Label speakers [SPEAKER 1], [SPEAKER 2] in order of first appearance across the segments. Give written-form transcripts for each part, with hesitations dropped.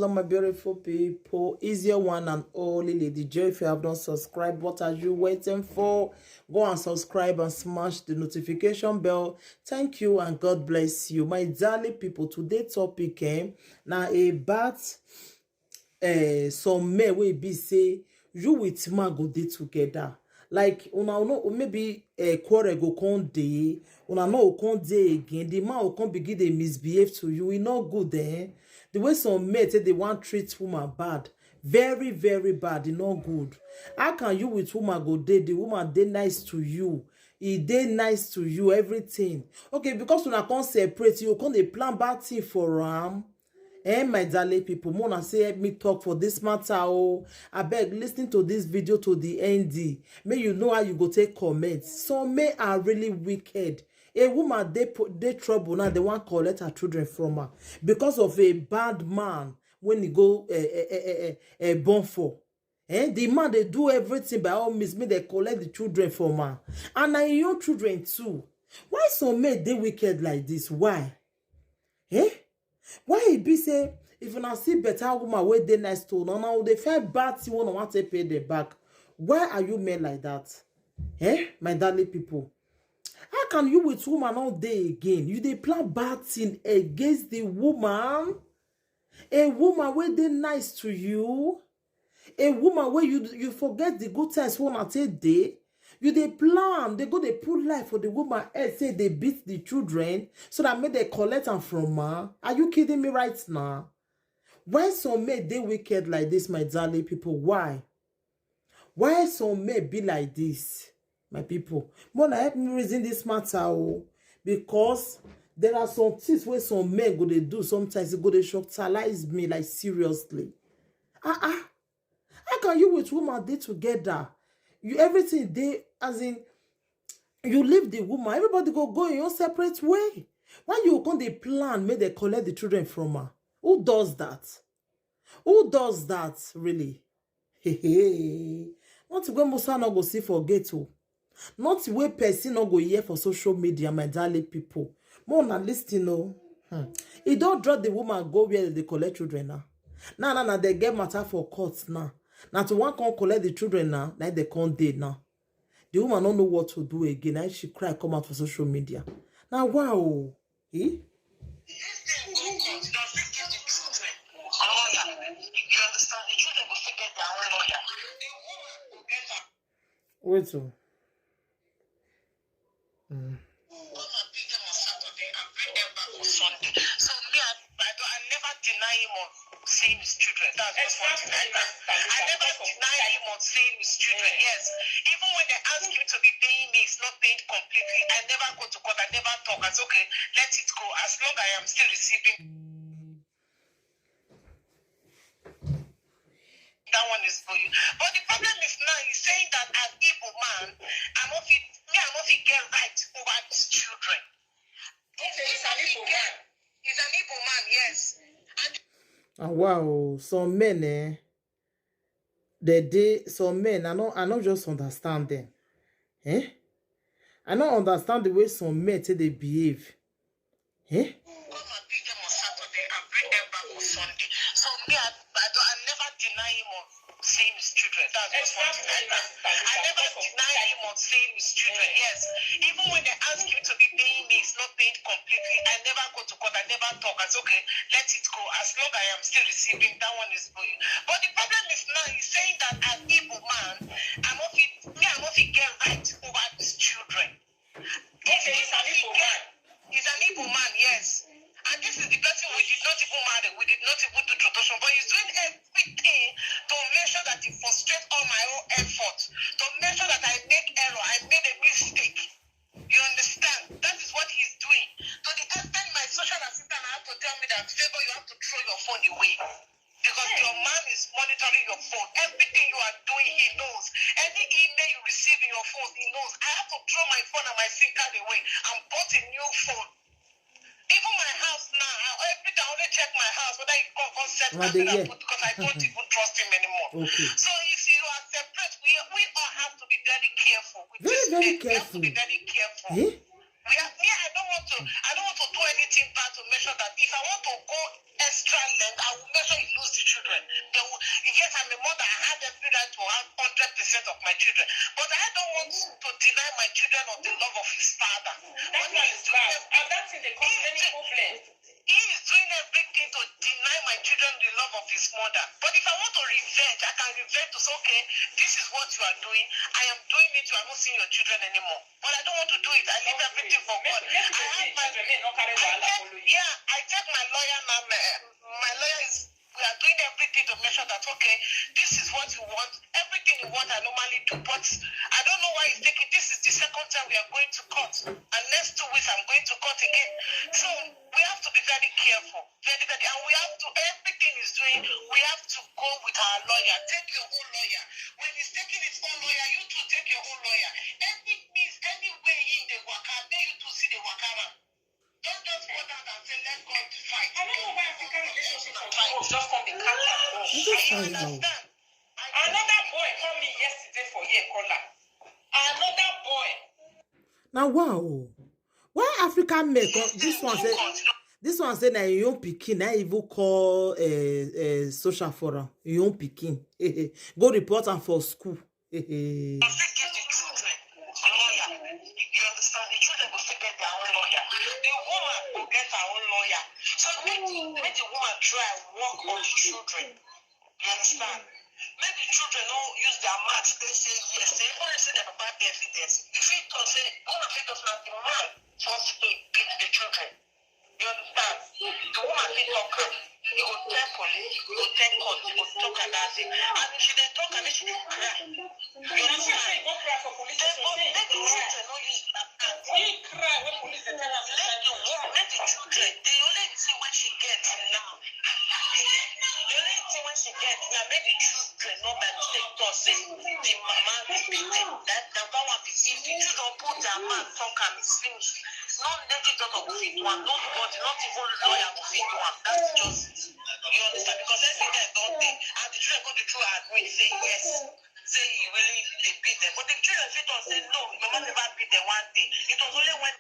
[SPEAKER 1] hello, my beautiful people. Is your one and only Lady Joy. If you have not subscribed, what are you waiting for? Go and subscribe and smash the notification bell. Thank you and God bless you. My darling people, today's topic came now about some men will be say you with man go dey together. Like una no maybe quarrel go come dey, una no come dey again. The man will come begin dey misbehave to you. E not good eh? The way some men say they want treat woman bad, very very bad. E not good. How can you with woman go dey? The woman dey nice to you. E dey nice to you, everything. Okay, because una can't separate, you can't dey plan bad thing for am. My darling people, Mona say help me talk for this matter. Oh, I beg, listen to this video to the end. May you know how you go take comments. Some men are really wicked. A woman they trouble now. They want to collect her children from her because of a bad man when he go born for. The man they do everything by all means. May they collect the children from her, and now your children too. Why some men they wicked like this? Why? Why e be say if una see better woman wey dey nice to una, now they find bad thing when want to pay them back? Why are you men like that? My darling people, how can you with woman all day again? You dey plan bad thing against the woman, a woman wey dey nice to you, a woman where you forget the good times when I take day. You dey plan, they go they put life for the woman head, say they beat the children so that make they collect them from her. Are you kidding me right now? Why some men they wicked like this, my darling people? Why? Why some men be like this, my people? Mona, help me reason this matter, oh, because there are some things where some men go they do sometimes. They go they shocktalize me, like seriously. How can you with woman they together? You everything they as in you leave the woman, everybody go in your separate way. Why you can't they plan make they collect the children from her? Who does that? Who does that really? Not when Musa not go see for ghetto. Not where person not go hear for social media, my darling people. More na listen, no. He don't draw the woman go where they collect children now. Now they get matter for court now. Now to one can collect the children now, like they can't date now. The woman don't know what to do again. Now she cry, come out for social media. Now wow. Wait so.
[SPEAKER 2] I never deny him of seeing his children. That's just one thing. I never deny him of seeing his children. Yes. Even when they ask him to be paying me, it's not paid completely. I never go to court. I never talk. I say, okay, let it go. As long as I am still receiving, that one is for you. But the problem is now he's saying that as Igbo man, I'm not get right over his children. Okay, he's an Igbo man. He's an Igbo man, yes.
[SPEAKER 1] And wow, some men some men, I don't just understand them. I don't understand the way some men say they behave.
[SPEAKER 2] Come and pick them on Saturday and bring them back on Sunday. So me, I never deny him of seeing his children. That's just one thing. I never deny him of seeing his children. Yes. Even when they ask him to be paying me, it's not paid completely. I never go to court. I never talk. I say, okay, let it go. As long as I am still receiving, that one is for you. But the problem is now he's saying that as Igbo man, I'm not get right over his children. Okay, he's an Igbo man. He's an Igbo man, yes. And this is the person we did not even marry. We did not even do tradition. But he's doing everything to make sure that he frustrates all my own effort. To make sure that I make error. I made a mistake. You understand? That is what he's doing. To the extent my social assistant had to tell me that, Favor, you have to throw your phone away. Because your man is monitoring your phone. Everything you are doing, he knows. Any email you receive in your phone, he knows. I have to throw my phone and my SIM card away and bought a new phone. Even my house now, every time I only check my house whether he concept because I don't even trust him anymore.
[SPEAKER 1] Okay.
[SPEAKER 2] So if you are separate, we all have to be very careful with this.
[SPEAKER 1] Very
[SPEAKER 2] We have to be very careful. I don't want to do anything bad to make sure that if I want to go extra length, I will make sure you lose the children. Yes, I'm a mother. I have every right to have 100% of my children, but I don't want to deny my children of the love of his father.
[SPEAKER 3] That's why it's bad. And that's in the cause many problems.
[SPEAKER 2] He is doing everything to deny my children the love of his mother. But if I want to revenge, I can revenge to say, okay, this is what you are doing. I am doing it. You are not seeing your children anymore. But I don't want to do it. I leave everything for God. I take my lawyer now. My lawyer is. We are doing everything to make sure that, okay, this is what you want. Everything you want, I normally do. But I don't know why he's taking. This is the second time we are going to court. And next 2 weeks, I'm going to court again. So we have to be very careful. Very, very. And we have to, everything he's doing, we have to go with our lawyer. Take your own lawyer. When he's taking his own lawyer, you too take your own lawyer. Any way in the waka, then you too see the waka. Don't just go down and say, let God fight. I don't know why African relationships are just from the cat and dog. I understand. Another boy called me yesterday for here, caller. Another boy.
[SPEAKER 1] Now, wow. Why African men this one say na your own pikin, I even call social forum, your own pikin. Go report am for school.
[SPEAKER 2] So make the woman try and work on the children. You understand? Make the children don't use their mouth. They say yes. They only say their papa evidence. If he don't say, all of it does not the man force to beat the children. You understand? The woman say talk her. He go tell police, he go tell court, he go talk and that's it. And if she dey talk and she dey cry. You understand? Go cry for police. Let the children don't use that. He cry when police tell her. Let the children. The only thing when she gets now. The only thing when she gets now, make the children know by mistake to say the mama beat them. That one be if the children put their mouth talk and it's finished. Not native doctor go fit one, nobody, not even lawyer go fit one. That's just it. You understand? Because everything don't think. And the children go to through agree, say yes. Say he really they beat them. But the children fit on say no, mama never beat them one day. It was only when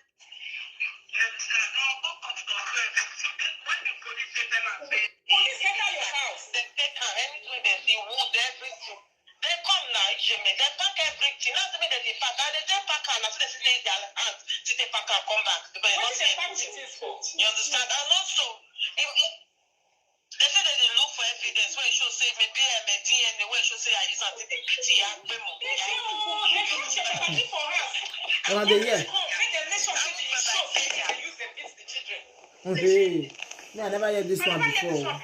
[SPEAKER 2] police enter your house, they take her anything they see, wood, everything. They come now, they pack everything. Not me that they pack, and they pack and after they stay their hands, they pack and come back. Because what is you understand? And also, they say that they look for evidence when it shows say maybe I'm a DNA, when it shows say I use something they pity ya.
[SPEAKER 1] Okay. No, I never heard this one before.
[SPEAKER 2] Yeah.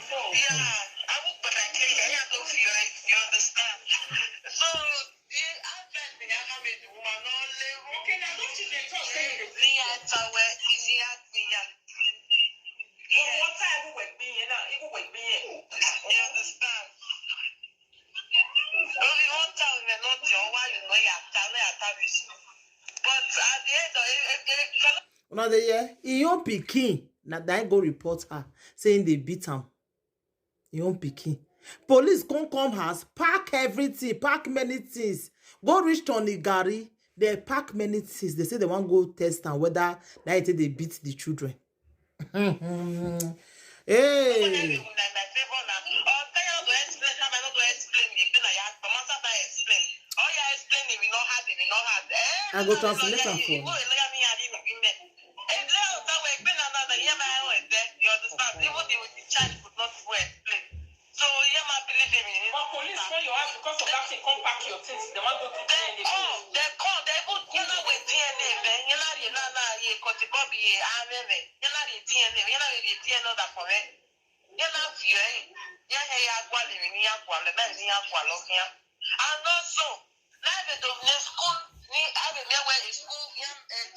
[SPEAKER 1] Now the year, he own pikin. Now that go report her saying they beat him. He own pikin. Police come house, pack everything, pack many things. Go reach Tony Gary. They pack many things. They say they want go test and whether they beat the children. Hey. I go translate am for you.
[SPEAKER 2] So yeah, my believe me. But police when you have because of that thing come pack your things. They want to do DNA. They call. They put you know with DNA. You know you you got the copy. You know the DNA. You know the DNA that for it. You know you. Yeah, yeah, quality. You have quality. You have quality. And also, live at the school. Ni have a where a school.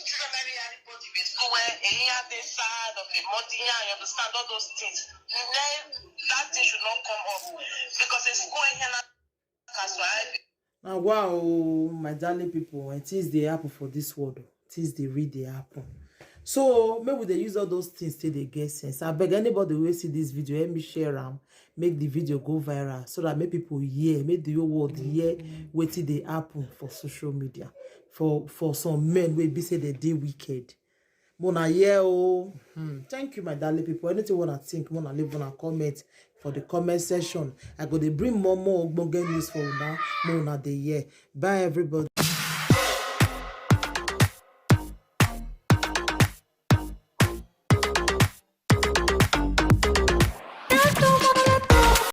[SPEAKER 2] Children very report in school where the side of the money. You understand all those things. That thing should not come up because it's going here as well.
[SPEAKER 1] Now, wow, my darling people, and things they happen for this world, things they read they happen. So maybe they use all those things till they get sense. I beg anybody who will see this video, help me share them, make the video go viral so that make people hear, make the whole world hear what they happen for social media. For some men will be say they wicked. Mona yeah oh. Thank you, my darling people. Anything you wanna think, wanna leave on a comment for the comment section. I go to bring more ogbonge news for now. Mona the year. Bye everybody.